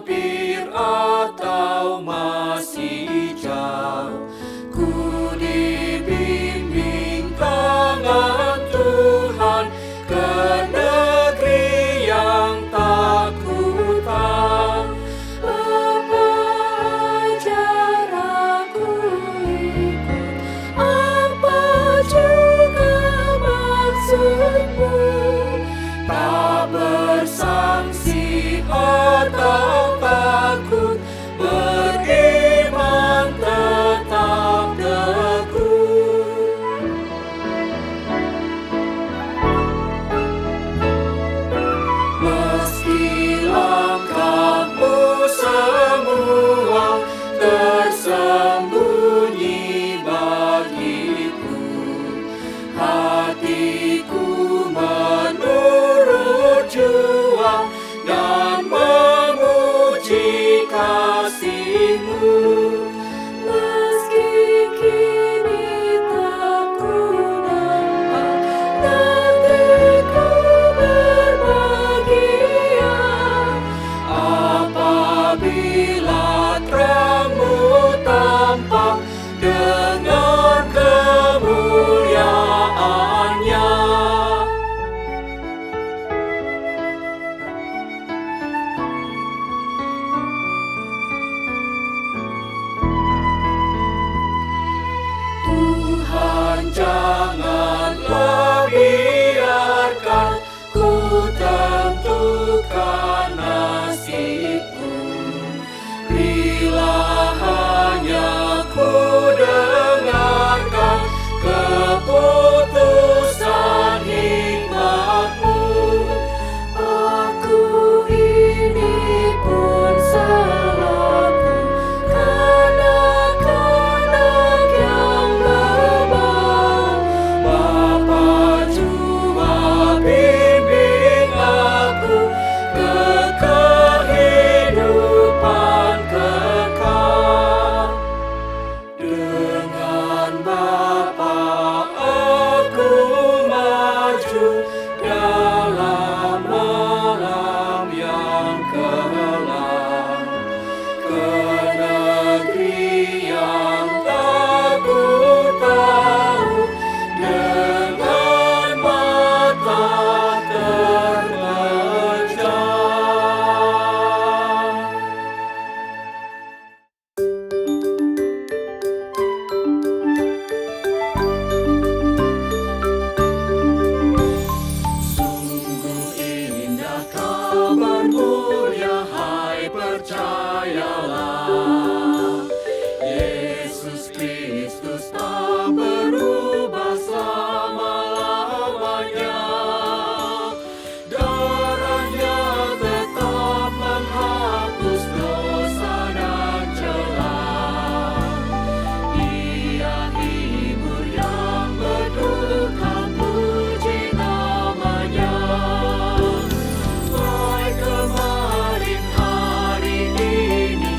hampir atau masih jauh, ku dibimbing tangan Tuhan ke negeri yang tak ku tahu. Apa ajaranku ikut, apa juga maksudmu? Tak bersangsi atau takut, beriman tetap teguh. Meski langkahmu semua tersembunyi bagiku, hatiku menurut jua dan memuji kasih-Mu. Meski kini tak ku nampak negeriku berbahagia, Apabila terang-Mu tampak dengan kemuliaan-Nya. Tuhan, janganlah biarkan ku tentukan nasibku, bila hanya ku dengarkan keputusan hikmat-Mu. aku ini pun selaku kanak-kanak yang lemah. Bapa jua bimbing aku ke kehidupan kekal. Dengan Bapa aku maju dalam malam yang kelam, ke negeri yang tak ku tahu, dengan mata terpejam. Sungguh indah kabar mulia, hai percayalah, Yesus Kristus tak berubah selama-lamanya. Darahnya tetap menghapus dosa dan celah. Dia hibur yang berduka, puji namanya. Baik kemarin, hari ini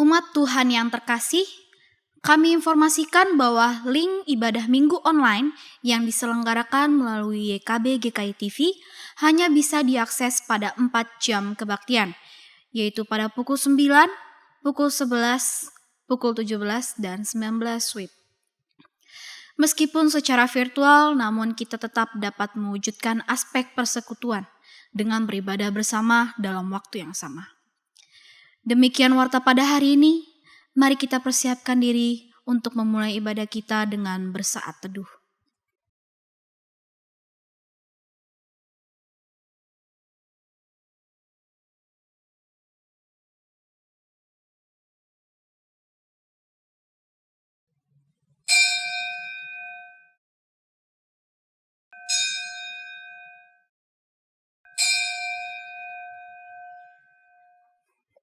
Umat Tuhan yang terkasih, kami informasikan bahwa link ibadah minggu online yang diselenggarakan melalui YKB GKI TV hanya bisa diakses pada 4 jam kebaktian, yaitu pada pukul 9, pukul 11, pukul 17, dan 19 WIB. Meskipun secara virtual, namun kita tetap dapat mewujudkan aspek persekutuan dengan beribadah bersama dalam waktu yang sama. Demikian warta pada hari ini, mari kita persiapkan diri untuk memulai ibadah kita dengan bersaat teduh.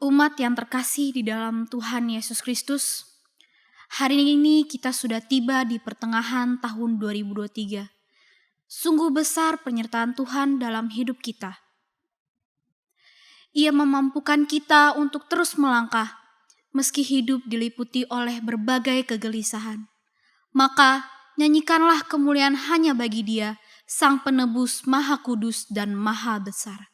Umat yang terkasih di dalam Tuhan Yesus Kristus, hari ini kita sudah tiba di pertengahan tahun 2023. Sungguh besar penyertaan Tuhan dalam hidup kita. Ia memampukan kita untuk terus melangkah, meski hidup diliputi oleh berbagai kegelisahan. Maka nyanyikanlah kemuliaan hanya bagi Dia, Sang Penebus Maha Kudus dan Maha Besar.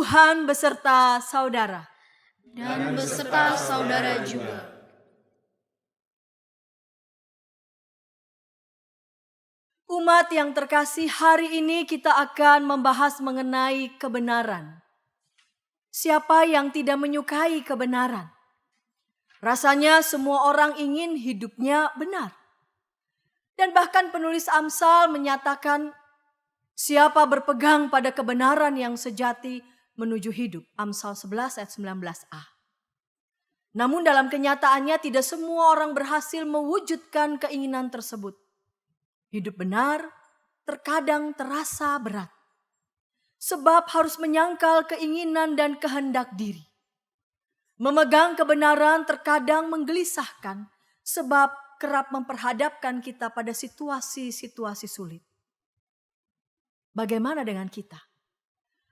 Tuhan beserta saudara. dan beserta saudara juga. Umat yang terkasih, hari ini kita akan membahas mengenai kebenaran. Siapa yang tidak menyukai kebenaran? Rasanya semua orang ingin hidupnya benar. Dan bahkan penulis Amsal menyatakan, siapa berpegang pada kebenaran yang sejati menuju hidup. Amsal 11 ayat 19a. Namun dalam kenyataannya tidak semua orang berhasil mewujudkan keinginan tersebut. Hidup benar terkadang terasa berat. Sebab harus menyangkal keinginan dan kehendak diri. Memegang kebenaran terkadang menggelisahkan sebab kerap memperhadapkan kita pada situasi-situasi sulit. Bagaimana dengan kita?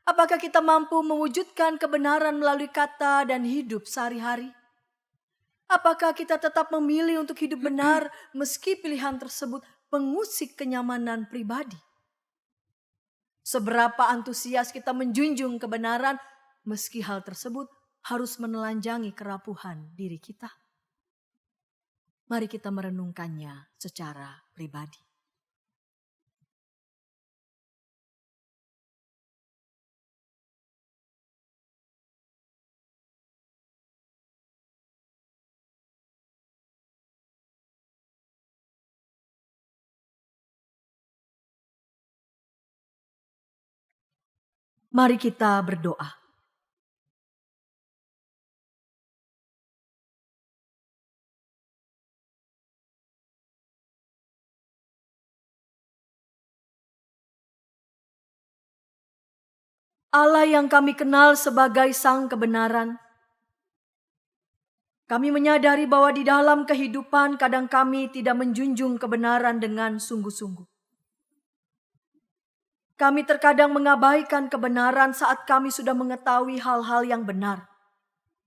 Apakah kita mampu mewujudkan kebenaran melalui kata dan hidup sehari-hari? Apakah kita tetap memilih untuk hidup benar meski pilihan tersebut mengusik kenyamanan pribadi? Seberapa antusias kita menjunjung kebenaran meski hal tersebut harus menelanjangi kerapuhan diri kita? Mari kita merenungkannya secara pribadi. Mari kita berdoa. Allah yang kami kenal sebagai Sang Kebenaran, kami menyadari bahwa di dalam kehidupan kadang kami tidak menjunjung kebenaran dengan sungguh-sungguh. Kami terkadang mengabaikan kebenaran saat kami sudah mengetahui hal-hal yang benar,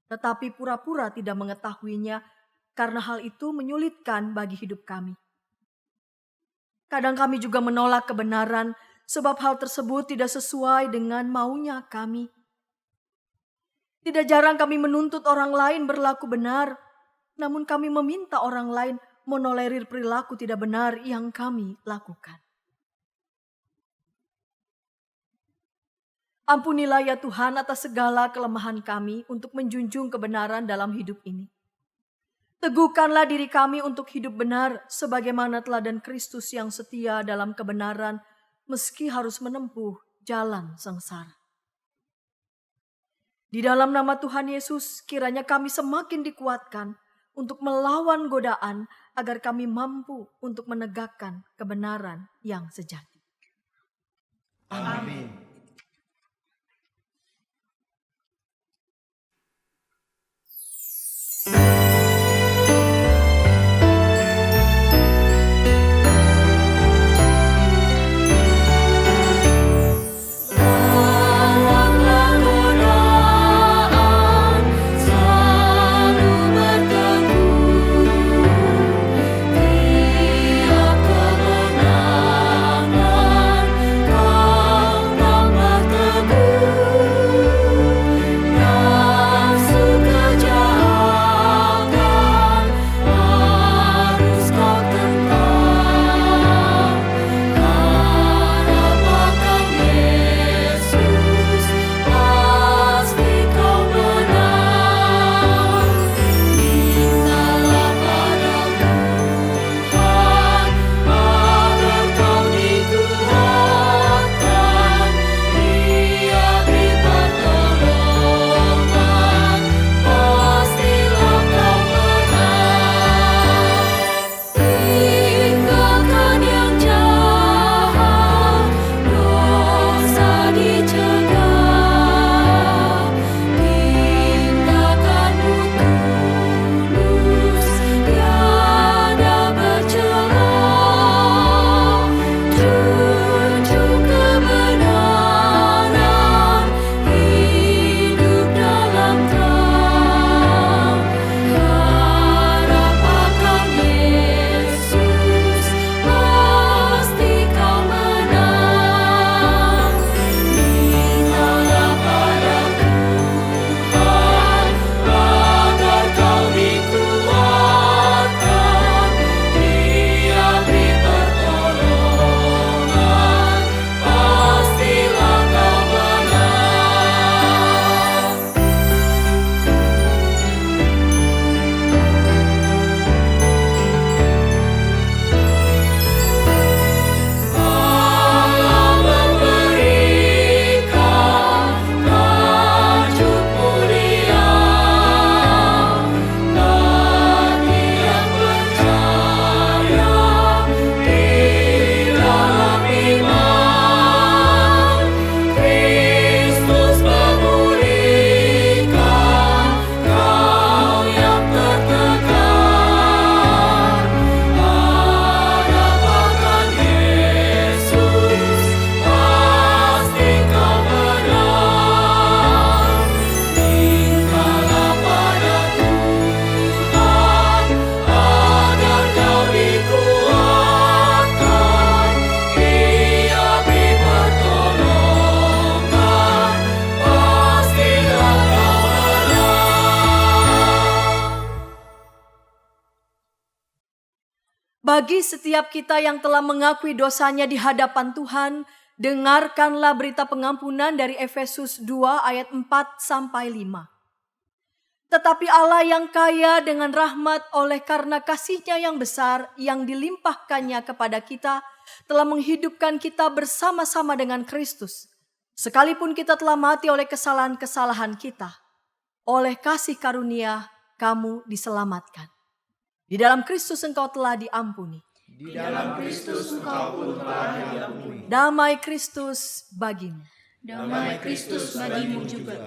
tetapi pura-pura tidak mengetahuinya karena hal itu menyulitkan bagi hidup kami. Kadang kami juga menolak kebenaran sebab hal tersebut tidak sesuai dengan maunya kami. Tidak jarang kami menuntut orang lain berlaku benar, namun kami meminta orang lain menolerir perilaku tidak benar yang kami lakukan. Ampunilah ya Tuhan atas segala kelemahan kami untuk menjunjung kebenaran dalam hidup ini. Teguhkanlah diri kami untuk hidup benar sebagaimana teladan Kristus yang setia dalam kebenaran meski harus menempuh jalan sengsara. Di dalam nama Tuhan Yesus, kiranya kami semakin dikuatkan untuk melawan godaan agar kami mampu untuk menegakkan kebenaran yang sejati. Amin. Tiap kemenangan kau Bagi setiap kita yang telah mengakui dosanya di hadapan Tuhan, dengarkanlah berita pengampunan dari Efesus 2 ayat 4-5. Tetapi Allah yang kaya dengan rahmat oleh karena kasih-Nya yang besar yang dilimpahkannya kepada kita, telah menghidupkan kita bersama-sama dengan Kristus. Sekalipun kita telah mati oleh kesalahan-kesalahan kita, oleh kasih karunia kamu diselamatkan. Di dalam Kristus engkau telah diampuni. Di dalam Kristus engkau pun telah diampuni. Damai Kristus bagimu. Damai Kristus bagimu juga.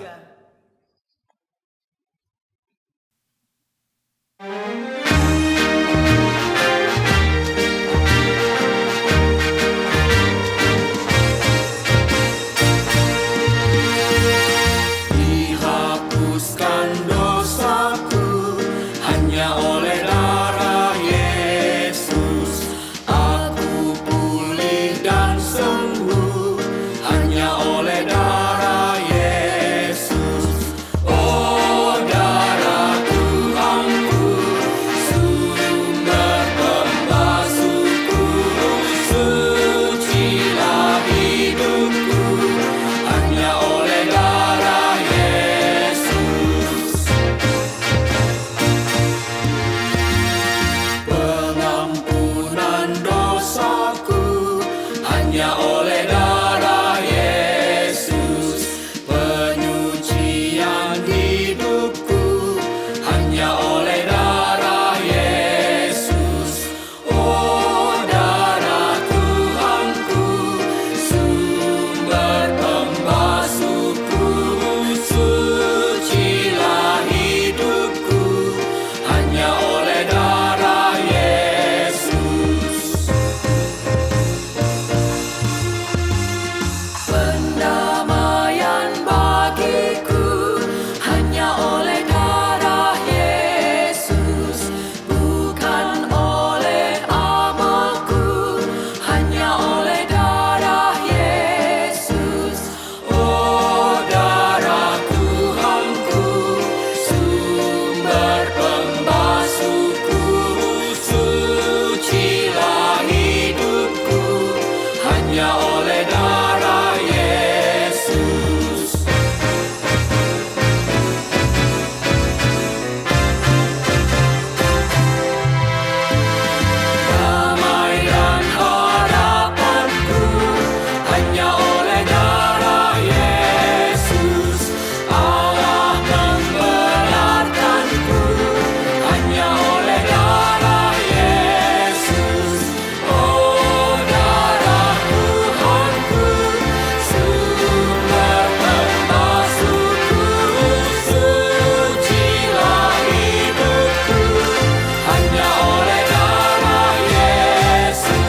Dihapuskan dosaku hanya oleh darah Yesus. Aku pulih dan sembuh hanya oleh darah Yesus. Oh, darah Tuhanku, sumber pembasuhku, sucilah hidupku hanya oleh darah Yesus. Pengampunan dosaku hanya oleh darah Yesus. Penyucian hidupku hanya oleh darah Yesus. Oh, darah Tuhanku, sumber pembasuhku, sucilah hidupku hanya oleh darah Yesus. Pendamaian bagiku hanya oleh darah Yesus, bukan oleh amalku, hanya oleh darah Yesus. Oh, darah Tuhanku, sumber pembasuhku, sucilah hidupku hanya oleh darah Yesus. Damai dan harapanku hanya oleh darah Yesus. Allah membenarkanku hanya oleh darah Yesus. Oh, darah Tuhanku, sumber pembasuhku, sucilah hidupku hanya oleh darah Yesus.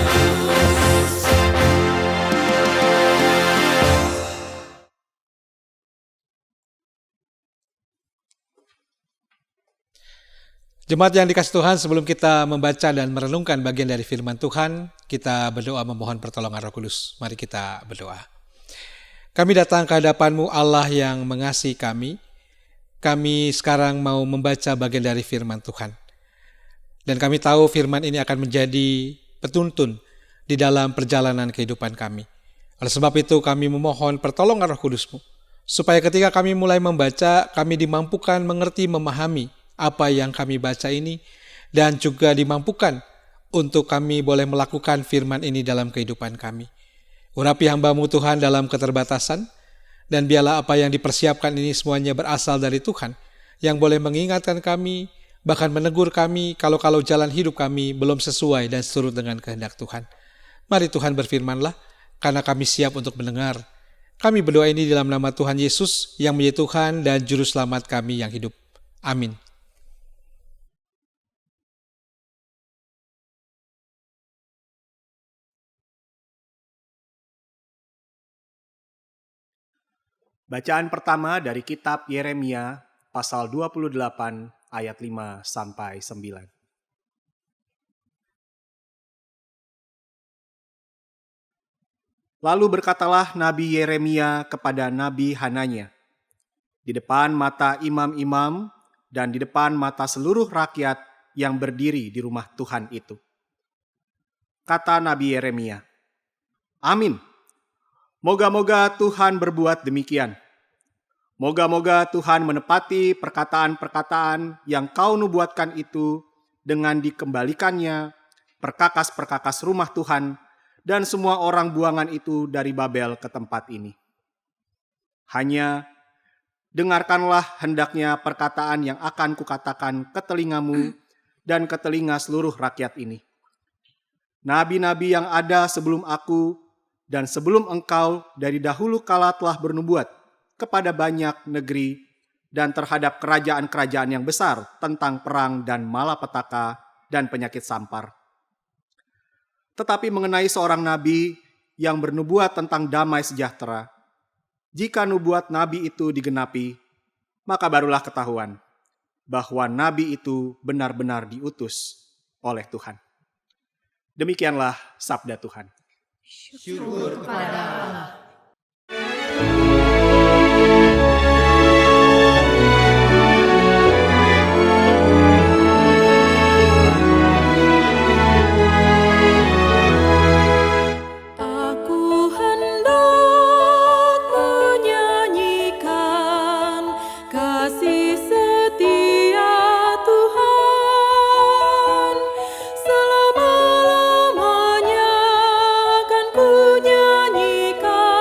Jemaat yang dikasih Tuhan, sebelum kita membaca dan merenungkan bagian dari firman Tuhan, kita berdoa memohon pertolongan Roh Kudus. Mari kita berdoa. Kami datang ke hadapan-Mu Allah yang mengasihi kami. Kami sekarang mau membaca bagian dari firman Tuhan. Dan kami tahu firman ini akan menjadi petuntun di dalam perjalanan kehidupan kami. Oleh sebab itu kami memohon pertolongan Roh Kudus-Mu, supaya ketika kami mulai membaca, kami dimampukan mengerti, memahami apa yang kami baca ini, dan juga dimampukan untuk kami boleh melakukan firman ini dalam kehidupan kami. Urapi hamba-Mu Tuhan dalam keterbatasan, dan biarlah apa yang dipersiapkan ini semuanya berasal dari Tuhan, yang boleh mengingatkan kami, bahkan menegur kami kalau jalan hidup kami belum sesuai dan seturut dengan kehendak Tuhan. Mari Tuhan berfirmanlah, karena kami siap untuk mendengar. Kami berdoa ini dalam nama Tuhan Yesus yang menjadi Tuhan dan Juru Selamat kami yang hidup. Amin. Bacaan pertama dari kitab Yeremia pasal 28 ayat 5 sampai 9. Lalu berkatalah Nabi Yeremia kepada Nabi Hananya di depan mata imam-imam dan di depan mata seluruh rakyat yang berdiri di rumah Tuhan itu. kata Nabi Yeremia. Amin. Moga-moga Tuhan berbuat demikian. Moga-moga Tuhan menepati perkataan-perkataan yang kau nubuatkan itu dengan dikembalikannya perkakas-perkakas rumah Tuhan dan semua orang buangan itu dari Babel ke tempat ini. Hanya dengarkanlah hendaknya perkataan yang akan kukatakan ke telingamu dan ke telinga seluruh rakyat ini. Nabi-nabi yang ada sebelum aku dan sebelum engkau dari dahulu kala telah bernubuat kepada banyak negeri dan terhadap kerajaan-kerajaan yang besar tentang perang dan malapetaka dan penyakit sampar. Tetapi mengenai seorang nabi yang bernubuat tentang damai sejahtera, jika nubuat nabi itu digenapi, maka barulah ketahuan bahwa nabi itu benar-benar diutus oleh Tuhan. Demikianlah sabda Tuhan. Syukur kepada Allah. Aku hendak menyanyikan kasih setia Tuhan. Selama-lamanya akan ku nyanyikan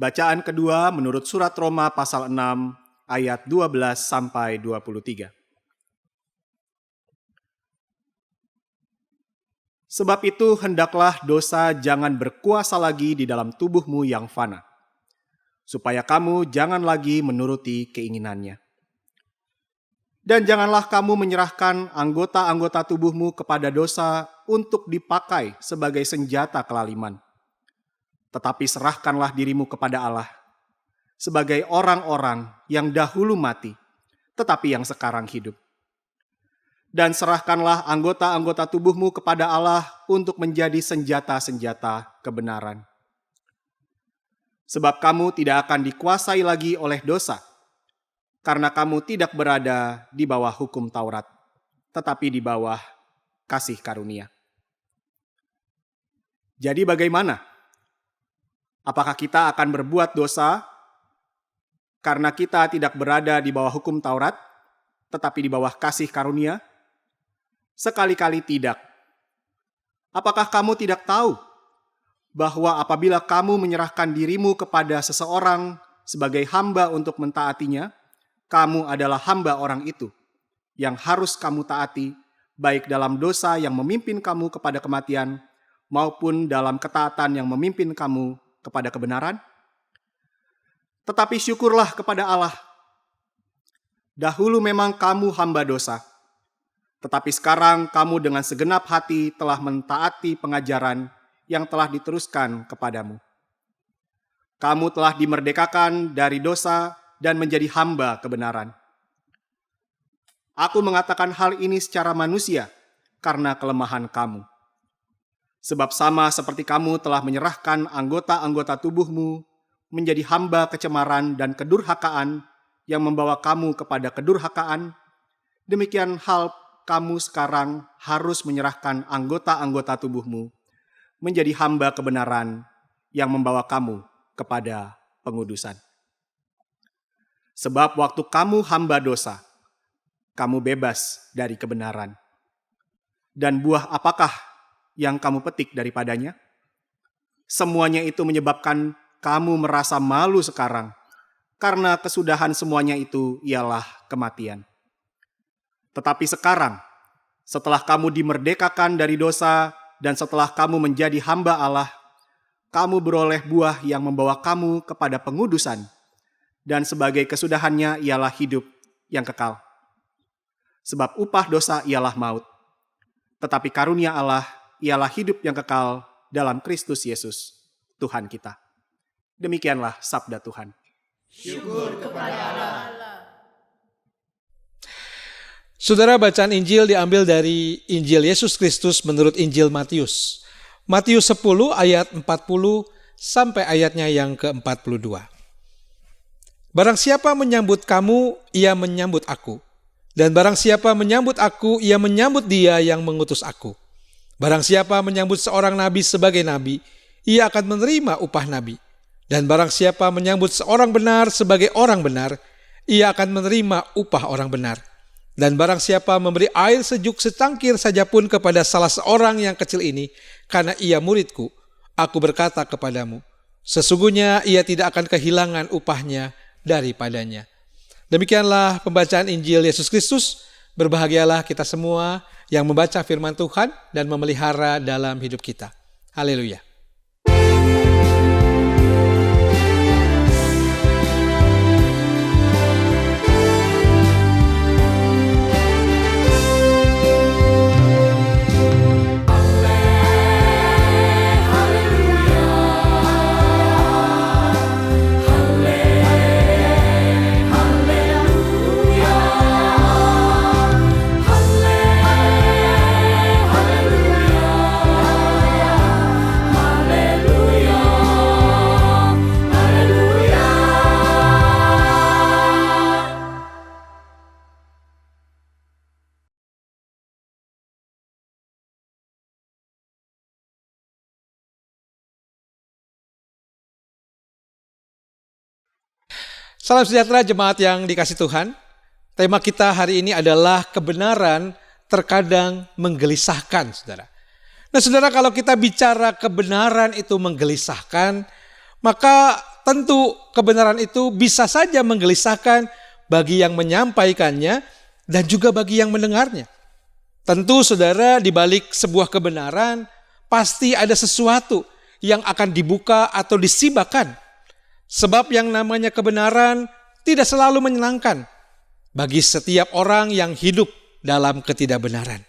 Bacaan kedua menurut surat Roma pasal 6 ayat 12 sampai 23. Sebab itu hendaklah dosa jangan berkuasa lagi di dalam tubuhmu yang fana, supaya kamu jangan lagi menuruti keinginannya. Dan janganlah kamu menyerahkan anggota-anggota tubuhmu kepada dosa untuk dipakai sebagai senjata kelaliman. Tetapi serahkanlah dirimu kepada Allah sebagai orang-orang yang dahulu mati, tetapi yang sekarang hidup. Dan serahkanlah anggota-anggota tubuhmu kepada Allah untuk menjadi senjata-senjata kebenaran. Sebab kamu tidak akan dikuasai lagi oleh dosa, karena kamu tidak berada di bawah hukum Taurat, tetapi di bawah kasih karunia. Jadi bagaimana? Apakah kita akan berbuat dosa karena kita tidak berada di bawah hukum Taurat, tetapi di bawah kasih karunia? Sekali-kali tidak. Apakah kamu tidak tahu bahwa apabila kamu menyerahkan dirimu kepada seseorang sebagai hamba untuk mentaatinya, kamu adalah hamba orang itu yang harus kamu taati, baik dalam dosa yang memimpin kamu kepada kematian, maupun dalam ketaatan yang memimpin kamu kepada kebenaran? Tetapi syukurlah kepada Allah. Dahulu memang kamu hamba dosa, tetapi sekarang kamu dengan segenap hati telah mentaati pengajaran yang telah diteruskan kepadamu. Kamu telah dimerdekakan dari dosa dan menjadi hamba kebenaran. Aku mengatakan hal ini secara manusia karena kelemahan kamu. Sebab sama seperti kamu telah menyerahkan anggota-anggota tubuhmu menjadi hamba kecemaran dan kedurhakaan yang membawa kamu kepada kedurhakaan, demikian hal kamu sekarang harus menyerahkan anggota-anggota tubuhmu menjadi hamba kebenaran yang membawa kamu kepada pengudusan. Sebab waktu kamu hamba dosa, kamu bebas dari kebenaran. Dan buah apakah yang kamu petik daripadanya? Semuanya itu menyebabkan kamu merasa malu sekarang, karena kesudahan semuanya itu ialah kematian. Tetapi sekarang, setelah kamu dimerdekakan dari dosa dan setelah kamu menjadi hamba Allah, kamu beroleh buah yang membawa kamu kepada pengudusan, dan sebagai kesudahannya ialah hidup yang kekal. Sebab upah dosa ialah maut, tetapi karunia Allah ialah hidup yang kekal dalam Kristus Yesus, Tuhan kita. Demikianlah sabda Tuhan. Syukur kepada Allah. Saudara, bacaan Injil diambil dari Injil Yesus Kristus menurut Injil Matius. Matius 10 ayat 40 sampai ayatnya yang ke-42. Barang siapa menyambut kamu, ia menyambut aku. Dan barang siapa menyambut aku, ia menyambut dia yang mengutus aku. Barang siapa menyambut seorang nabi sebagai nabi, ia akan menerima upah nabi. Dan barang siapa menyambut seorang benar sebagai orang benar, ia akan menerima upah orang benar. Dan barang siapa memberi air sejuk secangkir saja pun kepada salah seorang yang kecil ini, karena ia muridku, aku berkata kepadamu, sesungguhnya ia tidak akan kehilangan upahnya daripadanya. Demikianlah pembacaan Injil Yesus Kristus. Berbahagialah kita semua yang membaca firman Tuhan dan memelihara dalam hidup kita. Haleluya. Salam sejahtera jemaat yang dikasih Tuhan. Tema kita hari ini adalah kebenaran terkadang menggelisahkan, saudara. Nah, saudara, kalau kita bicara kebenaran itu menggelisahkan, maka tentu kebenaran itu bisa saja menggelisahkan bagi yang menyampaikannya dan juga bagi yang mendengarnya. Tentu saudara, di balik sebuah kebenaran pasti ada sesuatu yang akan dibuka atau disibakan. Sebab yang namanya kebenaran tidak selalu menyenangkan bagi setiap orang yang hidup dalam ketidakbenaran.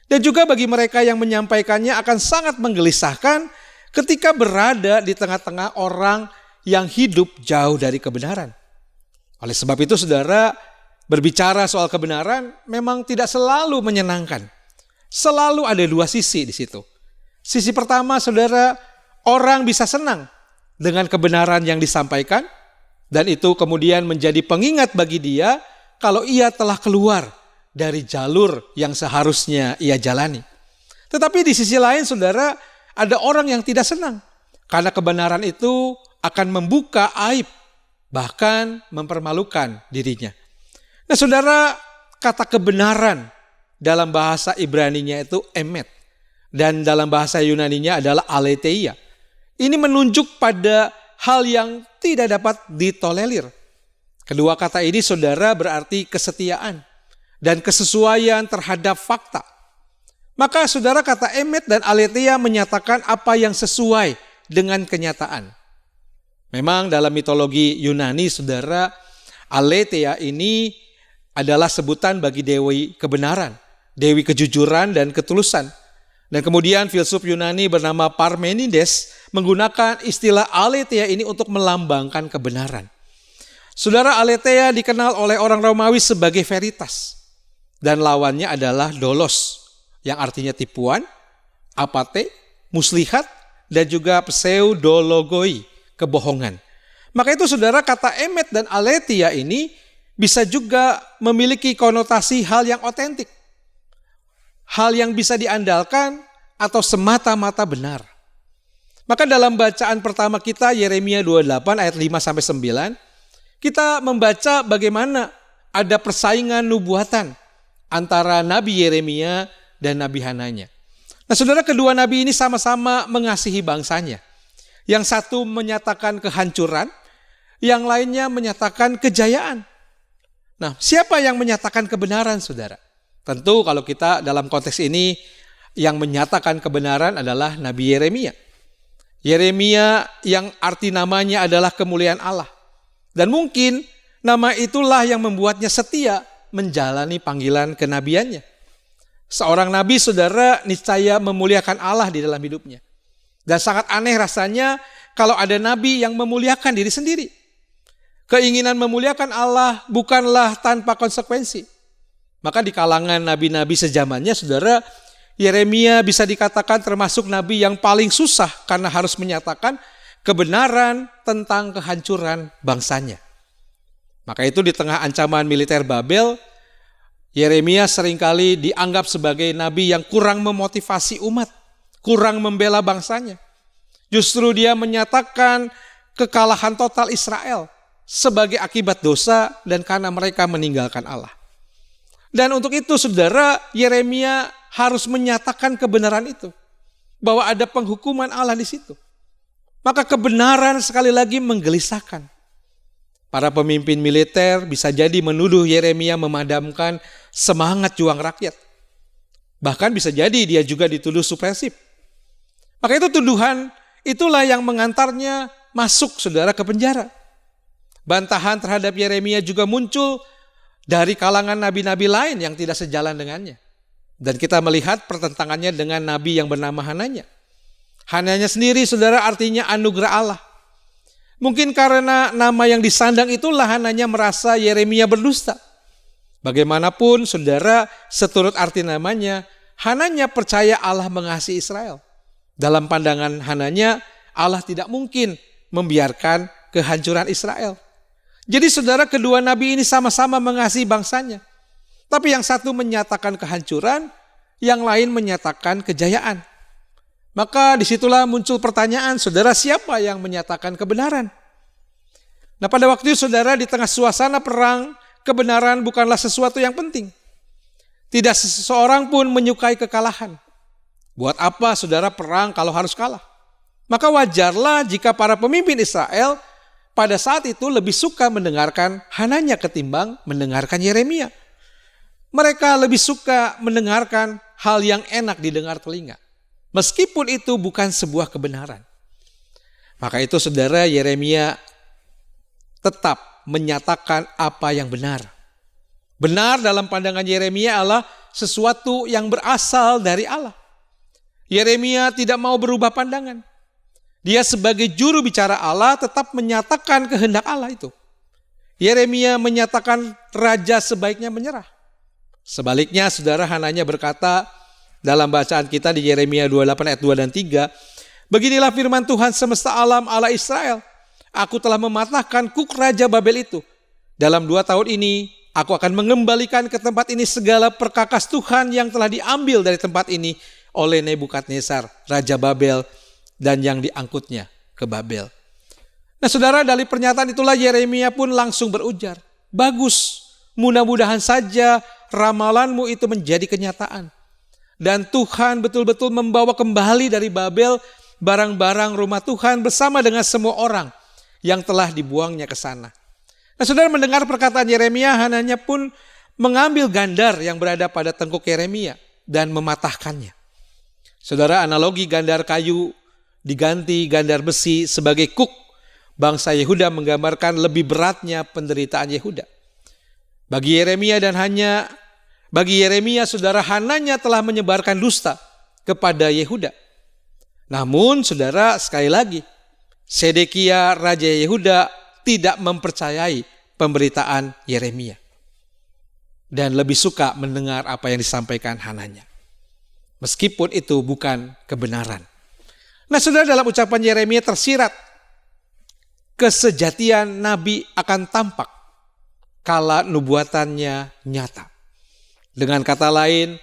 Dan juga bagi mereka yang menyampaikannya akan sangat menggelisahkan ketika berada di tengah-tengah orang yang hidup jauh dari kebenaran. Oleh sebab itu saudara, berbicara soal kebenaran memang tidak selalu menyenangkan. Selalu ada dua sisi di situ. Sisi pertama saudara, orang bisa senang dengan kebenaran yang disampaikan, dan itu kemudian menjadi pengingat bagi dia kalau ia telah keluar dari jalur yang seharusnya ia jalani. Tetapi di sisi lain saudara, ada orang yang tidak senang karena kebenaran itu akan membuka aib, bahkan mempermalukan dirinya. Nah saudara, kata kebenaran dalam bahasa Ibraninya itu emet, dan dalam bahasa Yunaninya adalah aletheia. Ini menunjuk pada hal yang tidak dapat ditolerir. Kedua kata ini saudara berarti kesetiaan dan kesesuaian terhadap fakta. Maka saudara, kata emet dan aletheia menyatakan apa yang sesuai dengan kenyataan. Memang dalam mitologi Yunani saudara, aletheia ini adalah sebutan bagi dewi kebenaran, dewi kejujuran dan ketulusan. Dan kemudian filsuf Yunani bernama Parmenides menggunakan istilah aletheia ini untuk melambangkan kebenaran. Saudara, aletheia dikenal oleh orang Romawi sebagai veritas. Dan lawannya adalah dolos, yang artinya tipuan, apate, muslihat, dan juga pseudologoi, kebohongan. Maka itu saudara, kata emet dan aletheia ini bisa juga memiliki konotasi hal yang otentik. Hal yang bisa diandalkan atau semata-mata benar. Maka dalam bacaan pertama kita, Yeremia 28 ayat 5-9, kita membaca bagaimana ada persaingan nubuatan antara Nabi Yeremia dan Nabi Hananya. Nah saudara, kedua nabi ini sama-sama mengasihi bangsanya. Yang satu menyatakan kehancuran, yang lainnya menyatakan kejayaan. Nah, siapa yang menyatakan kebenaran saudara? Tentu kalau kita dalam konteks ini, yang menyatakan kebenaran adalah Nabi Yeremia. Yeremia yang arti namanya adalah kemuliaan Allah. Dan mungkin nama itulah yang membuatnya setia menjalani panggilan kenabiannya. Seorang nabi saudara niscaya memuliakan Allah di dalam hidupnya. Dan sangat aneh rasanya kalau ada nabi yang memuliakan diri sendiri. Keinginan memuliakan Allah bukanlah tanpa konsekuensi. Maka di kalangan nabi-nabi sejamannya saudara, Yeremia bisa dikatakan termasuk nabi yang paling susah karena harus menyatakan kebenaran tentang kehancuran bangsanya. Maka itu di tengah ancaman militer Babel, Yeremia seringkali dianggap sebagai nabi yang kurang memotivasi umat, kurang membela bangsanya. Justru dia menyatakan kekalahan total Israel sebagai akibat dosa dan karena mereka meninggalkan Allah. Dan untuk itu saudara, Yeremia harus menyatakan kebenaran itu, bahwa ada penghukuman Allah di situ. Maka kebenaran sekali lagi menggelisahkan. Para pemimpin militer bisa jadi menuduh Yeremia memadamkan semangat juang rakyat. Bahkan bisa jadi dia juga dituduh supresif. Maka itu tuduhan itulah yang mengantarnya masuk saudara ke penjara. Bantahan terhadap Yeremia juga muncul dari kalangan nabi-nabi lain yang tidak sejalan dengannya. Dan kita melihat pertentangannya dengan nabi yang bernama Hananya. Hananya sendiri saudara artinya anugerah Allah. Mungkin karena nama yang disandang itulah Hananya merasa Yeremia berdusta. Bagaimanapun saudara, seturut arti namanya, Hananya percaya Allah mengasihi Israel. Dalam pandangan Hananya, Allah tidak mungkin membiarkan kehancuran Israel. Jadi saudara, kedua nabi ini sama-sama mengasihi bangsanya. Tapi yang satu menyatakan kehancuran, yang lain menyatakan kejayaan. Maka disitulah muncul pertanyaan, saudara, siapa yang menyatakan kebenaran? Nah pada waktu itu saudara, di tengah suasana perang, kebenaran bukanlah sesuatu yang penting. Tidak seseorang pun menyukai kekalahan. Buat apa saudara perang kalau harus kalah? Maka wajarlah jika para pemimpin Israel pada saat itu lebih suka mendengarkan Hananya ketimbang mendengarkan Yeremia. Mereka lebih suka mendengarkan hal yang enak didengar telinga, meskipun itu bukan sebuah kebenaran. Maka itu saudara, Yeremia tetap menyatakan apa yang benar. Benar dalam pandangan Yeremia adalah sesuatu yang berasal dari Allah. Yeremia tidak mau berubah pandangan. Dia sebagai juru bicara Allah tetap menyatakan kehendak Allah itu. Yeremia menyatakan raja sebaiknya menyerah. Sebaliknya saudara, Hananya berkata dalam bacaan kita di Yeremia 28 ayat 2 dan 3, beginilah firman Tuhan semesta alam Allah Israel, aku telah mematahkan kuk Raja Babel itu. Dalam 2 tahun ini aku akan mengembalikan ke tempat ini segala perkakas Tuhan yang telah diambil dari tempat ini oleh Nebukadnezar, Raja Babel, dan yang diangkutnya ke Babel. Nah saudara, dari pernyataan itulah Yeremia pun langsung berujar, bagus, mudah-mudahan saja ramalanmu itu menjadi kenyataan. Dan Tuhan betul-betul membawa kembali dari Babel barang-barang rumah Tuhan bersama dengan semua orang yang telah dibuangnya ke sana. Nah saudara, mendengar perkataan Yeremia, Hananya pun mengambil gandar yang berada pada tengkuk Yeremia dan mematahkannya. Saudara, analogi gandar kayu diganti gandar besi sebagai kuk bangsa Yehuda menggambarkan lebih beratnya penderitaan Yehuda. Bagi Yeremia, saudara, Hananya telah menyebarkan dusta kepada Yehuda. Namun, saudara, sekali lagi, Sedekia Raja Yehuda tidak mempercayai pemberitaan Yeremia dan lebih suka mendengar apa yang disampaikan Hananya, meskipun itu bukan kebenaran. Nah, saudara, dalam ucapan Yeremia tersirat kesejatian Nabi akan tampak kala nubuatannya nyata. Dengan kata lain,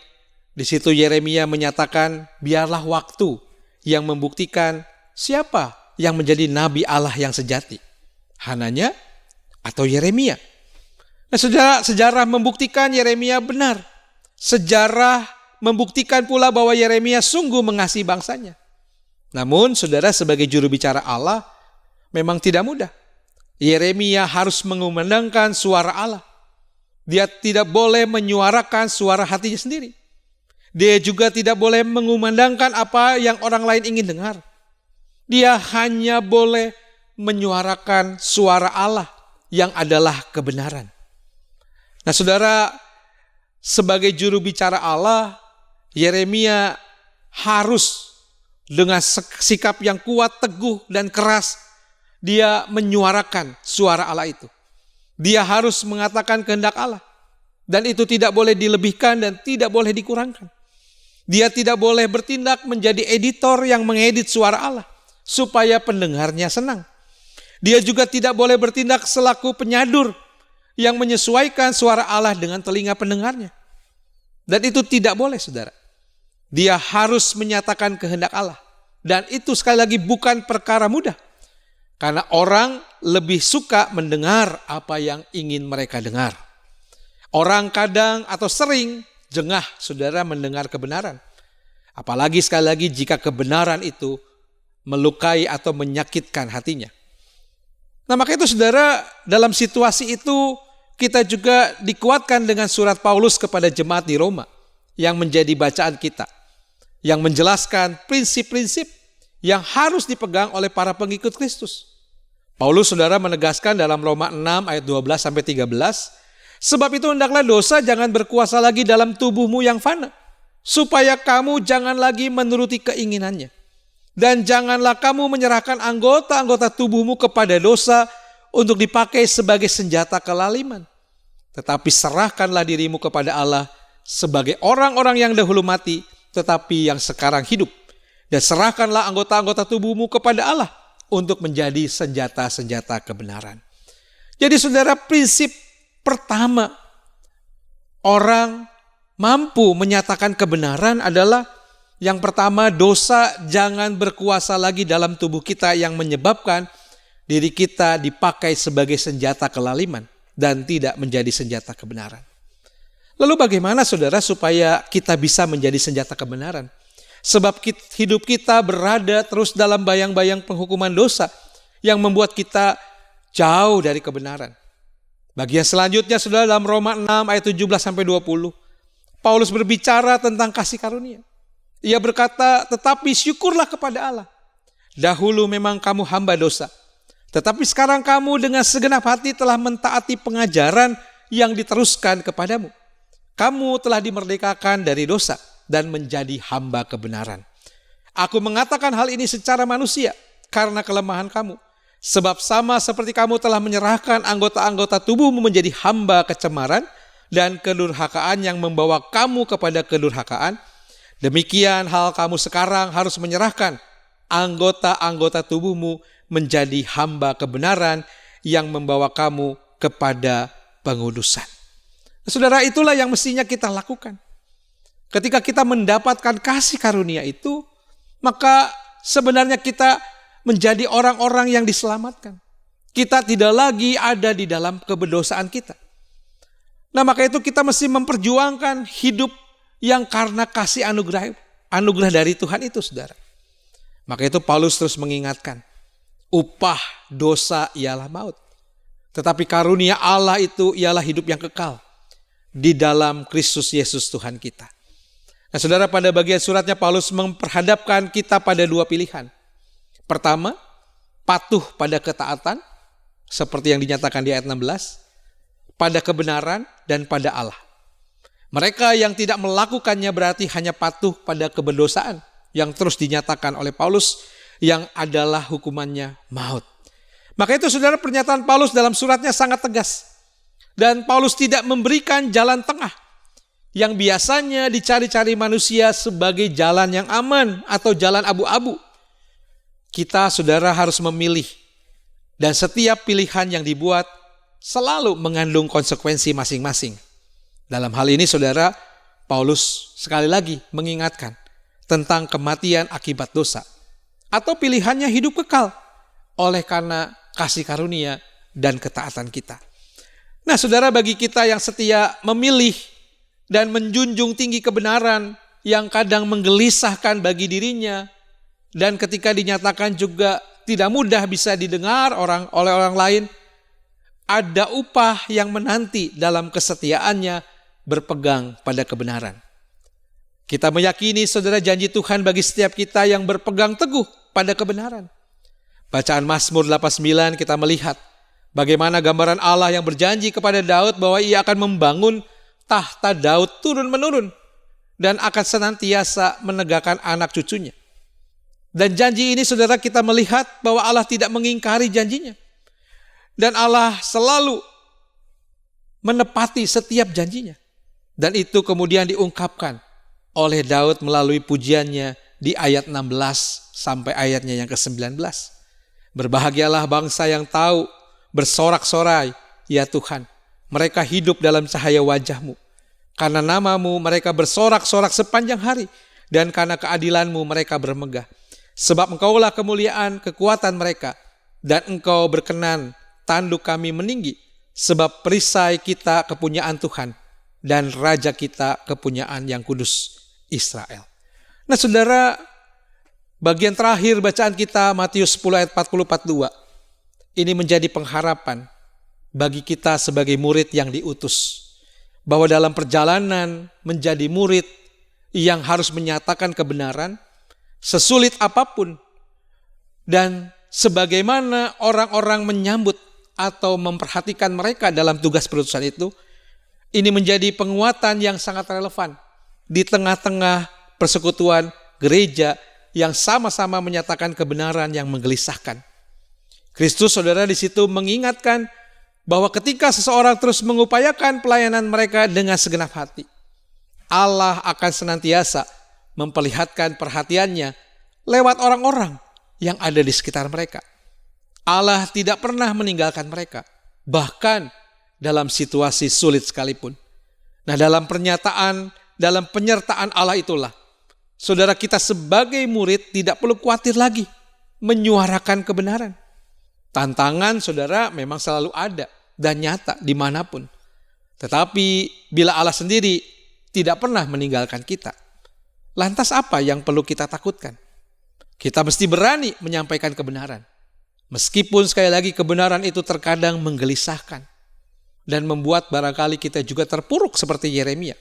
di situ Yeremia menyatakan biarlah waktu yang membuktikan siapa yang menjadi nabi Allah yang sejati, Hananya atau Yeremia. Nah, sejarah membuktikan Yeremia benar. Sejarah membuktikan pula bahwa Yeremia sungguh mengasihi bangsanya. Namun, saudara, sebagai juru bicara Allah memang tidak mudah. Yeremia harus mengumandangkan suara Allah. Dia tidak boleh menyuarakan suara hatinya sendiri. Dia juga tidak boleh mengumandangkan apa yang orang lain ingin dengar. Dia hanya boleh menyuarakan suara Allah yang adalah kebenaran. Nah saudara, sebagai juru bicara Allah, Yeremia harus dengan sikap yang kuat, teguh, dan keras dia menyuarakan suara Allah itu. Dia harus mengatakan kehendak Allah. Dan itu tidak boleh dilebihkan dan tidak boleh dikurangkan. Dia tidak boleh bertindak menjadi editor yang mengedit suara Allah supaya pendengarnya senang. Dia juga tidak boleh bertindak selaku penyadur yang menyesuaikan suara Allah dengan telinga pendengarnya. Dan itu tidak boleh, saudara. Dia harus menyatakan kehendak Allah. Dan itu sekali lagi bukan perkara mudah. Karena orang lebih suka mendengar apa yang ingin mereka dengar. Orang kadang atau sering jengah, saudara, mendengar kebenaran. Apalagi sekali lagi jika kebenaran itu melukai atau menyakitkan hatinya. Nah maka itu saudara, dalam situasi itu kita juga dikuatkan dengan surat Paulus kepada jemaat di Roma yang menjadi bacaan kita. Yang menjelaskan prinsip-prinsip yang harus dipegang oleh para pengikut Kristus. Paulus saudara menegaskan dalam Roma 6 ayat 12-13, sebab itu hendaklah dosa jangan berkuasa lagi dalam tubuhmu yang fana, supaya kamu jangan lagi menuruti keinginannya. Dan janganlah kamu menyerahkan anggota-anggota tubuhmu kepada dosa untuk dipakai sebagai senjata kelaliman. Tetapi serahkanlah dirimu kepada Allah sebagai orang-orang yang dahulu mati, tetapi yang sekarang hidup. Dan serahkanlah anggota-anggota tubuhmu kepada Allah untuk menjadi senjata-senjata kebenaran. Jadi saudara, prinsip pertama orang mampu menyatakan kebenaran adalah yang pertama, dosa jangan berkuasa lagi dalam tubuh kita yang menyebabkan diri kita dipakai sebagai senjata kelaliman dan tidak menjadi senjata kebenaran. Lalu bagaimana saudara supaya kita bisa menjadi senjata kebenaran? Sebab hidup kita berada terus dalam bayang-bayang penghukuman dosa yang membuat kita jauh dari kebenaran. Bagian selanjutnya saudara dalam Roma 6 ayat 17-20. Paulus berbicara tentang kasih karunia. Ia berkata, tetapi syukurlah kepada Allah. Dahulu memang kamu hamba dosa. Tetapi sekarang kamu dengan segenap hati telah mentaati pengajaran yang diteruskan kepadamu. Kamu telah dimerdekakan dari dosa dan menjadi hamba kebenaran. Aku mengatakan hal ini secara manusia karena kelemahan kamu. Sebab sama seperti kamu telah menyerahkan anggota-anggota tubuhmu menjadi hamba kecemaran dan kedurhakaan yang membawa kamu kepada kedurhakaan, demikian hal kamu sekarang harus menyerahkan anggota-anggota tubuhmu menjadi hamba kebenaran yang membawa kamu kepada pengudusan. Saudara, itulah yang mestinya kita lakukan. Ketika kita mendapatkan kasih karunia itu, maka sebenarnya kita menjadi orang-orang yang diselamatkan. Kita tidak lagi ada di dalam keberdosaan kita. Nah, maka itu kita mesti memperjuangkan hidup yang karena kasih anugerah dari Tuhan itu, saudara. Maka itu Paulus terus mengingatkan, upah dosa ialah maut. Tetapi karunia Allah itu ialah hidup yang kekal di dalam Kristus Yesus Tuhan kita. Nah, saudara, pada bagian suratnya Paulus memperhadapkan kita pada dua pilihan. Pertama, patuh pada ketaatan, seperti yang dinyatakan di ayat 16, pada kebenaran dan pada Allah. Mereka yang tidak melakukannya berarti hanya patuh pada keberdosaan yang terus dinyatakan oleh Paulus, yang adalah hukumannya maut. Maka itu saudara, pernyataan Paulus dalam suratnya sangat tegas. Dan Paulus tidak memberikan jalan tengah yang biasanya dicari-cari manusia sebagai jalan yang aman atau jalan abu-abu. Kita, saudara, harus memilih, dan setiap pilihan yang dibuat selalu mengandung konsekuensi masing-masing. Dalam hal ini, saudara, Paulus sekali lagi mengingatkan tentang kematian akibat dosa, atau pilihannya hidup kekal oleh karena kasih karunia dan ketaatan kita. Nah, saudara, bagi kita yang setia memilih dan menjunjung tinggi kebenaran yang kadang menggelisahkan bagi dirinya, dan ketika dinyatakan juga tidak mudah bisa didengar oleh orang lain, ada upah yang menanti dalam kesetiaannya berpegang pada kebenaran. Kita meyakini, saudara, janji Tuhan bagi setiap kita yang berpegang teguh pada kebenaran. Bacaan Mazmur 89 kita melihat bagaimana gambaran Allah yang berjanji kepada Daud bahwa ia akan membangun tahta Daud turun-menurun dan akan senantiasa menegakkan anak cucunya. Dan janji ini, saudara, kita melihat bahwa Allah tidak mengingkari janjinya. Dan Allah selalu menepati setiap janjinya. Dan itu kemudian diungkapkan oleh Daud melalui pujiannya di ayat 16 sampai ayatnya yang ke-19. Berbahagialah bangsa yang tahu, bersorak-sorai, ya Tuhan. Mereka hidup dalam cahaya wajah-Mu. Karena nama-Mu mereka bersorak-sorak sepanjang hari. Dan karena keadilan-Mu mereka bermegah. Sebab Engkaulah kemuliaan kekuatan mereka, dan Engkau berkenan tanduk kami meninggi, sebab perisai kita kepunyaan Tuhan, dan Raja kita kepunyaan yang kudus Israel. Nah, saudara, bagian terakhir bacaan kita Matius 10 ayat 40-42, ini menjadi pengharapan bagi kita sebagai murid yang diutus, bahwa dalam perjalanan menjadi murid yang harus menyatakan kebenaran, sesulit apapun, dan sebagaimana orang-orang menyambut atau memperhatikan mereka dalam tugas perutusan itu, ini menjadi penguatan yang sangat relevan di tengah-tengah persekutuan gereja yang sama-sama menyatakan kebenaran yang menggelisahkan. Kristus, saudara, di situ mengingatkan bahwa ketika seseorang terus mengupayakan pelayanan mereka dengan segenap hati, Allah akan senantiasa memperlihatkan perhatiannya lewat orang-orang yang ada di sekitar mereka. Allah tidak pernah meninggalkan mereka, bahkan dalam situasi sulit sekalipun. Nah, dalam penyertaan Allah itulah, saudara, kita sebagai murid tidak perlu khawatir lagi menyuarakan kebenaran. Tantangan, saudara, memang selalu ada dan nyata dimanapun. Tetapi bila Allah sendiri tidak pernah meninggalkan kita, lantas apa yang perlu kita takutkan? Kita mesti berani menyampaikan kebenaran. Meskipun sekali lagi kebenaran itu terkadang menggelisahkan dan membuat barangkali kita juga terpuruk seperti Yeremia.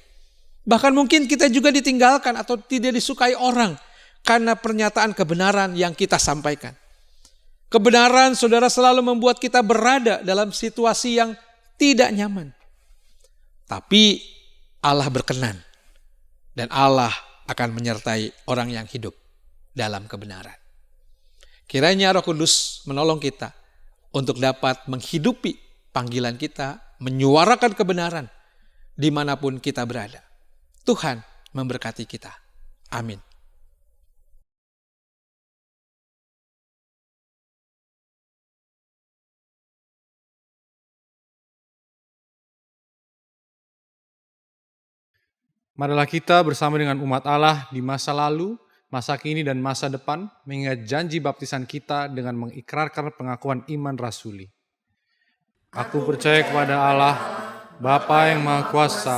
Bahkan mungkin kita juga ditinggalkan atau tidak disukai orang karena pernyataan kebenaran yang kita sampaikan. Kebenaran, saudara, selalu membuat kita berada dalam situasi yang tidak nyaman. Tapi Allah berkenan dan Allah akan menyertai orang yang hidup dalam kebenaran. Kiranya Roh Kudus menolong kita untuk dapat menghidupi panggilan kita, menyuarakan kebenaran dimanapun kita berada. Tuhan memberkati kita. Amin. Marilah kita bersama dengan umat Allah di masa lalu, masa kini dan masa depan mengingat janji baptisan kita dengan mengikrarkan pengakuan iman rasuli. Aku percaya kepada Allah, Bapa yang Maha Kuasa,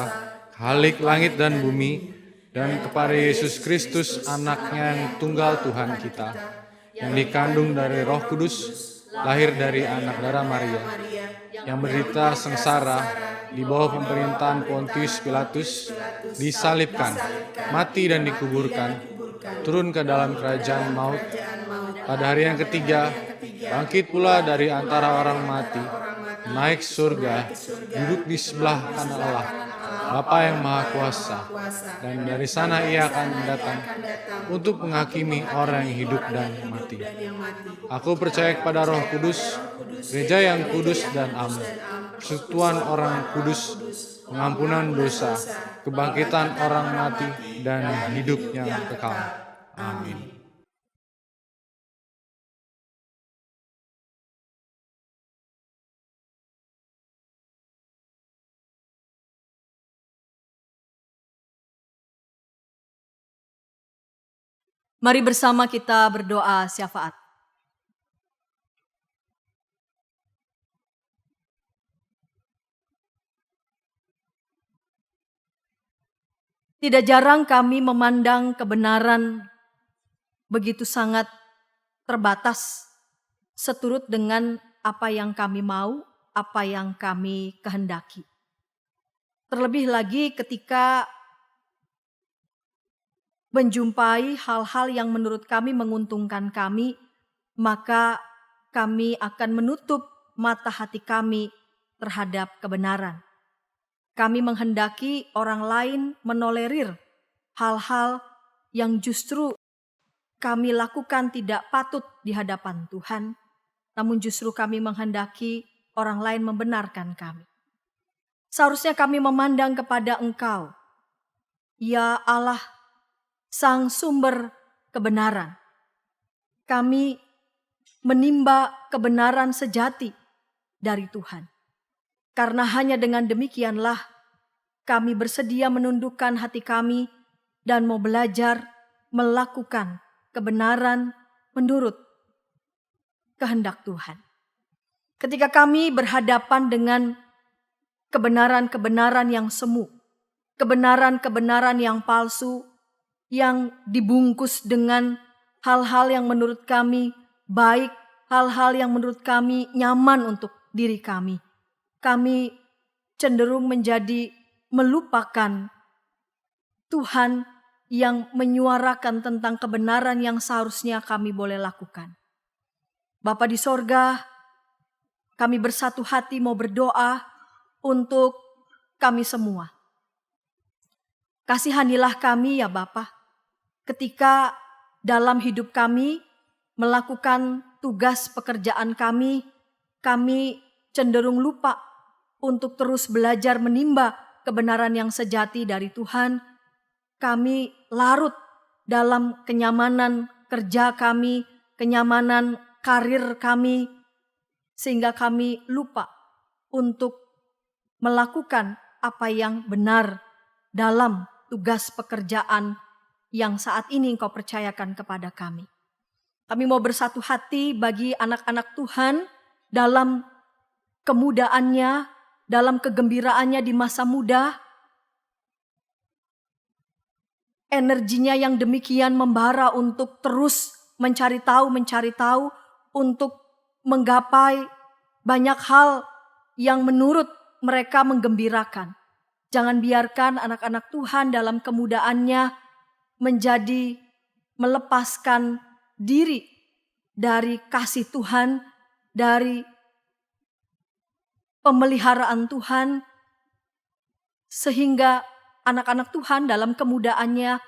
Khalik langit dan bumi, dan kepada Yesus Kristus, anaknya yang tunggal Tuhan kita, yang dikandung dari Roh Kudus, lahir dari anak darah Maria, yang menderita sengsara di bawah pemerintahan Pontius Pilatus, disalibkan, mati dan dikuburkan, turun ke dalam kerajaan maut, pada hari yang ketiga, bangkit pula dari antara orang mati, naik surga, duduk di sebelah kanan Allah, Bapa yang Maha Kuasa, dan dari sana ia akan datang untuk menghakimi orang yang hidup dan mati. Aku percaya kepada Roh Kudus, gereja yang kudus dan am, persekutuan orang kudus, pengampunan dosa, kebangkitan orang mati, dan hidup yang kekal. Amin. Mari bersama kita berdoa syafaat. Tidak jarang kami memandang kebenaran begitu sangat terbatas seturut dengan apa yang kami mau, apa yang kami kehendaki. Terlebih lagi ketika menjumpai hal-hal yang menurut kami menguntungkan kami, maka kami akan menutup mata hati kami terhadap kebenaran. Kami menghendaki orang lain menolerir hal-hal yang justru kami lakukan tidak patut di hadapan Tuhan, namun justru kami menghendaki orang lain membenarkan kami. Seharusnya kami memandang kepada Engkau, ya Allah, Sang sumber kebenaran. Kami menimba kebenaran sejati dari Tuhan. Karena hanya dengan demikianlah kami bersedia menundukkan hati kami dan mau belajar melakukan kebenaran menurut kehendak Tuhan. Ketika kami berhadapan dengan kebenaran-kebenaran yang semu, kebenaran-kebenaran yang palsu, yang dibungkus dengan hal-hal yang menurut kami baik, hal-hal yang menurut kami nyaman untuk diri kami. Kami cenderung menjadi melupakan Tuhan yang menyuarakan tentang kebenaran yang seharusnya kami boleh lakukan. Bapa di sorga, kami bersatu hati mau berdoa untuk kami semua. Kasihanilah kami ya Bapa, ketika dalam hidup kami melakukan tugas pekerjaan kami cenderung lupa untuk terus belajar menimba kebenaran yang sejati dari Tuhan. Kami larut dalam kenyamanan kerja kami, kenyamanan karir kami, sehingga kami lupa untuk melakukan apa yang benar dalam tugas pekerjaan yang saat ini Engkau percayakan kepada kami. Kami mau bersatu hati bagi anak-anak Tuhan dalam kemudaannya, dalam kegembiraannya di masa muda. Energinya yang demikian membara untuk terus mencari tahu, untuk menggapai banyak hal yang menurut mereka menggembirakan. Jangan biarkan anak-anak Tuhan dalam kemudaannya menjadi melepaskan diri dari kasih Tuhan, dari pemeliharaan Tuhan, sehingga anak-anak Tuhan dalam kemudaannya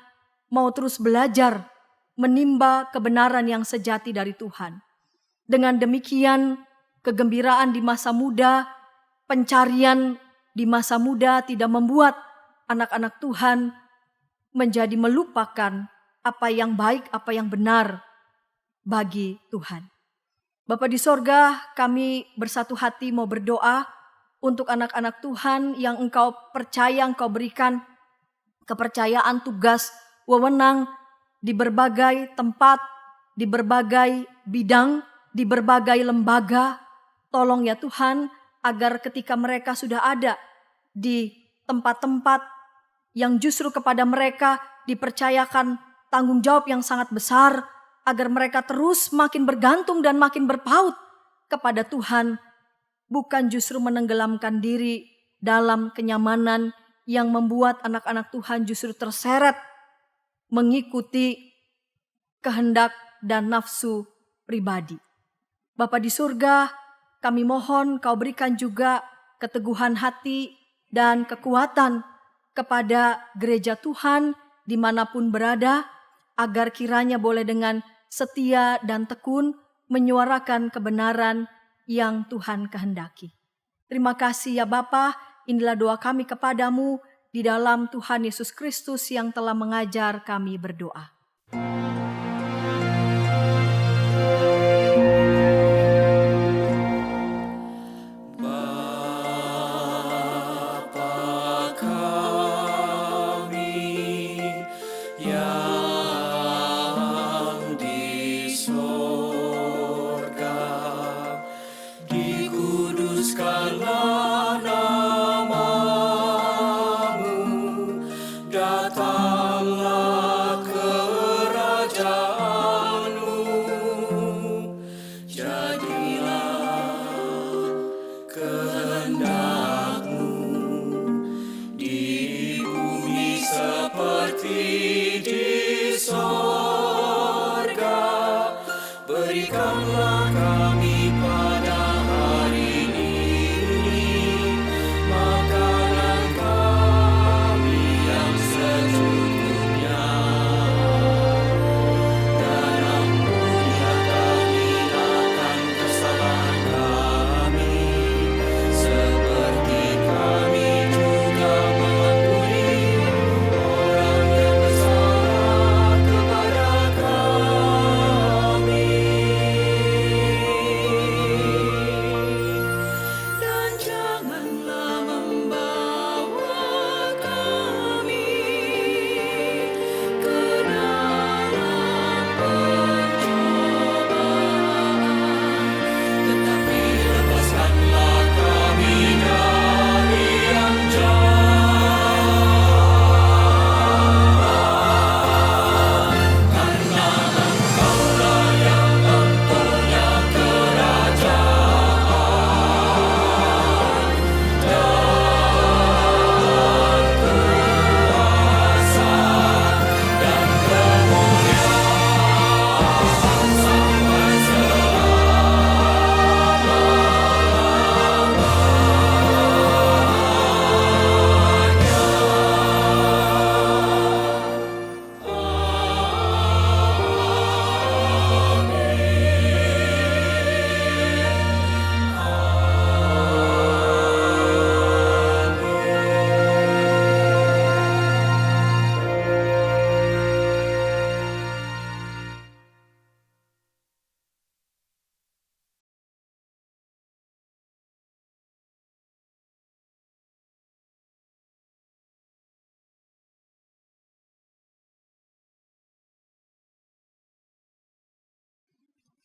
mau terus belajar menimba kebenaran yang sejati dari Tuhan. Dengan demikian, kegembiraan di masa muda, pencarian di masa muda tidak membuat anak-anak Tuhan menjadi melupakan apa yang baik, apa yang benar bagi Tuhan. Bapa di sorga, kami bersatu hati mau berdoa untuk anak-anak Tuhan yang Engkau percaya, Engkau berikan kepercayaan, tugas, wewenang di berbagai tempat, di berbagai bidang, di berbagai lembaga. Tolong ya Tuhan, agar ketika mereka sudah ada di tempat-tempat yang justru kepada mereka dipercayakan tanggung jawab yang sangat besar, agar mereka terus makin bergantung dan makin berpaut kepada Tuhan, bukan justru menenggelamkan diri dalam kenyamanan yang membuat anak-anak Tuhan justru terseret mengikuti kehendak dan nafsu pribadi. Bapa di surga, kami mohon Kau berikan juga keteguhan hati dan kekuatan kepada gereja Tuhan dimanapun berada, agar kiranya boleh dengan setia dan tekun menyuarakan kebenaran yang Tuhan kehendaki. Terima kasih ya Bapa, inilah doa kami kepadamu di dalam Tuhan Yesus Kristus yang telah mengajar kami berdoa.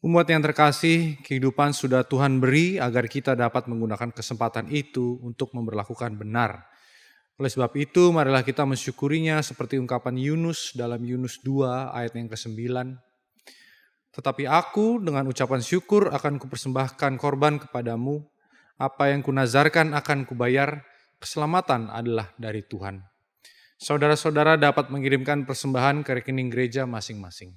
Umat yang terkasih, kehidupan sudah Tuhan beri agar kita dapat menggunakan kesempatan itu untuk memperlakukan benar. Oleh sebab itu, marilah kita mensyukurinya seperti ungkapan Yunus dalam Yunus 2 ayat yang ke-9. Tetapi aku dengan ucapan syukur akan kupersembahkan korban kepadamu. Apa yang kunazarkan akan kubayar, keselamatan adalah dari Tuhan. Saudara-saudara dapat mengirimkan persembahan ke rekening gereja masing-masing.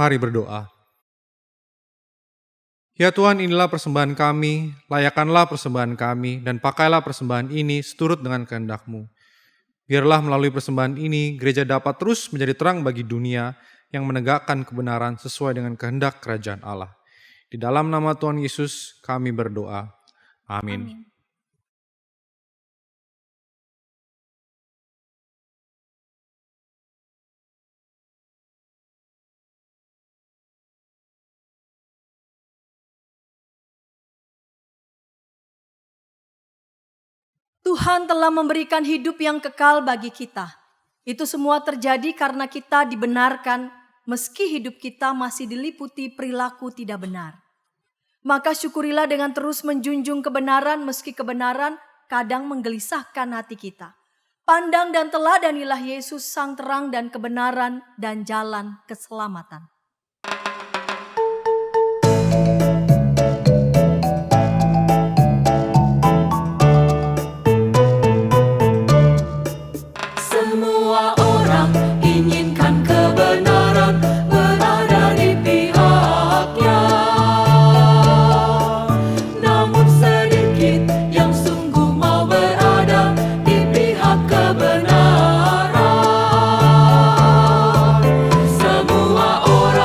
Mari berdoa. Ya Tuhan, inilah persembahan kami, layakanlah persembahan kami, dan pakailah persembahan ini seturut dengan kehendak-Mu. Biarlah melalui persembahan ini, gereja dapat terus menjadi terang bagi dunia yang menegakkan kebenaran sesuai dengan kehendak kerajaan Allah. Di dalam nama Tuhan Yesus, kami berdoa. Amin. Tuhan telah memberikan hidup yang kekal bagi kita. Itu semua terjadi karena kita dibenarkan meski hidup kita masih diliputi perilaku tidak benar. Maka syukurilah dengan terus menjunjung kebenaran meski kebenaran kadang menggelisahkan hati kita. Pandang dan teladanilah Yesus sang terang dan kebenaran dan jalan keselamatan. Semua orang inginkan kebenaran berada di pihaknya. Namun sedikit yang sungguh mau berada di pihak kebenaran. Semua orang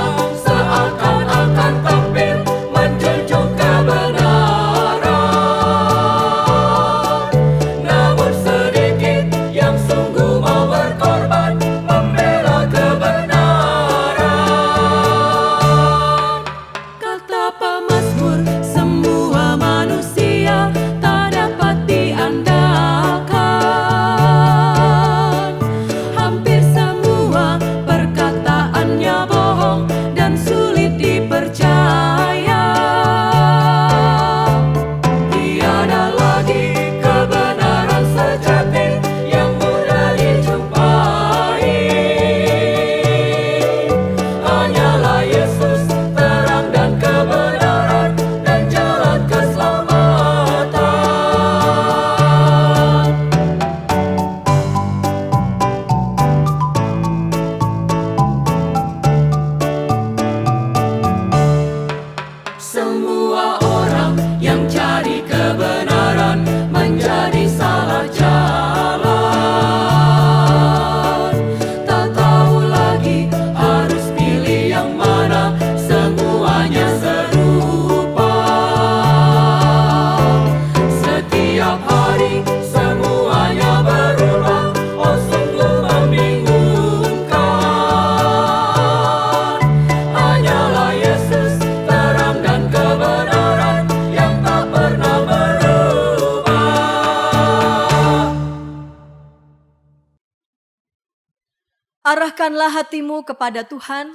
Arahkanlah hatimu kepada Tuhan.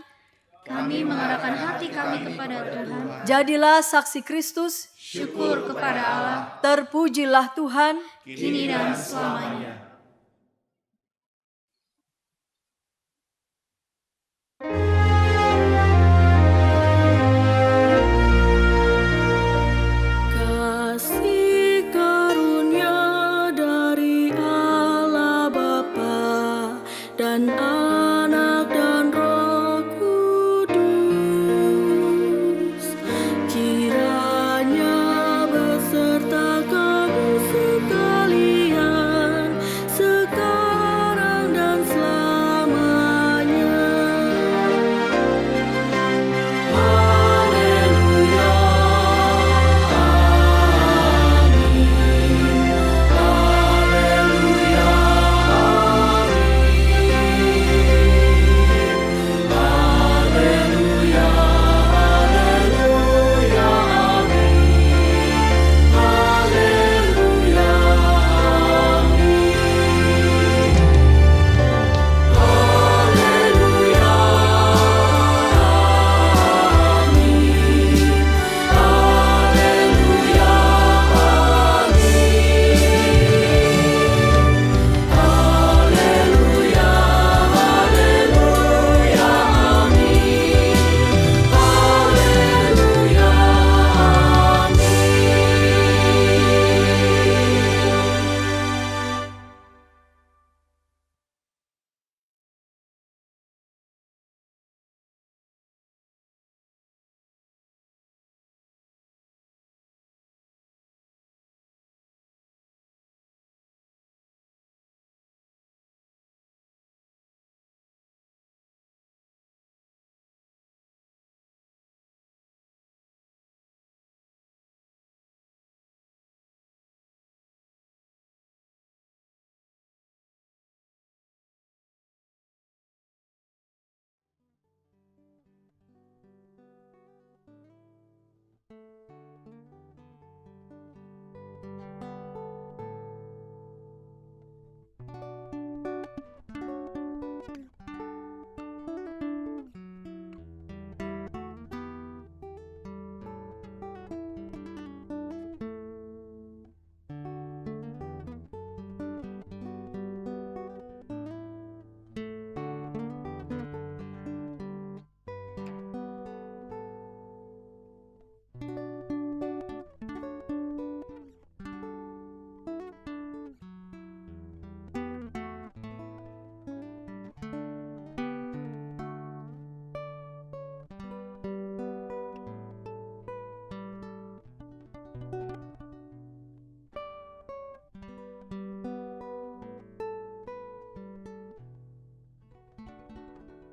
Kami mengarahkan hati kami kepada Tuhan. Jadilah saksi Kristus. Syukur kepada Allah, Terpujilah Tuhan. kini dan selamanya. Kasih karunia dari Allah Bapa dan Anak dan Roh Kudus, kiranya beserta kamu sekalian, sekarang dan selamanya. Haleluya.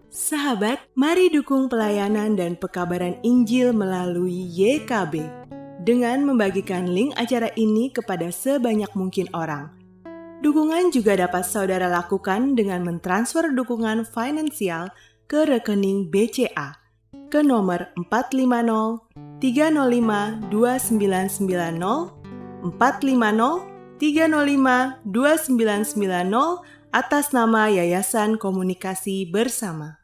Sahabat, mari dukung pelayanan dan pekabaran Injil melalui YKB dengan membagikan link acara ini kepada sebanyak mungkin orang. Dukungan juga dapat saudara lakukan dengan mentransfer dukungan finansial ke rekening BCA ke nomor 450 305 2990 450 305 2990 atas nama Yayasan Komunikasi Bersama.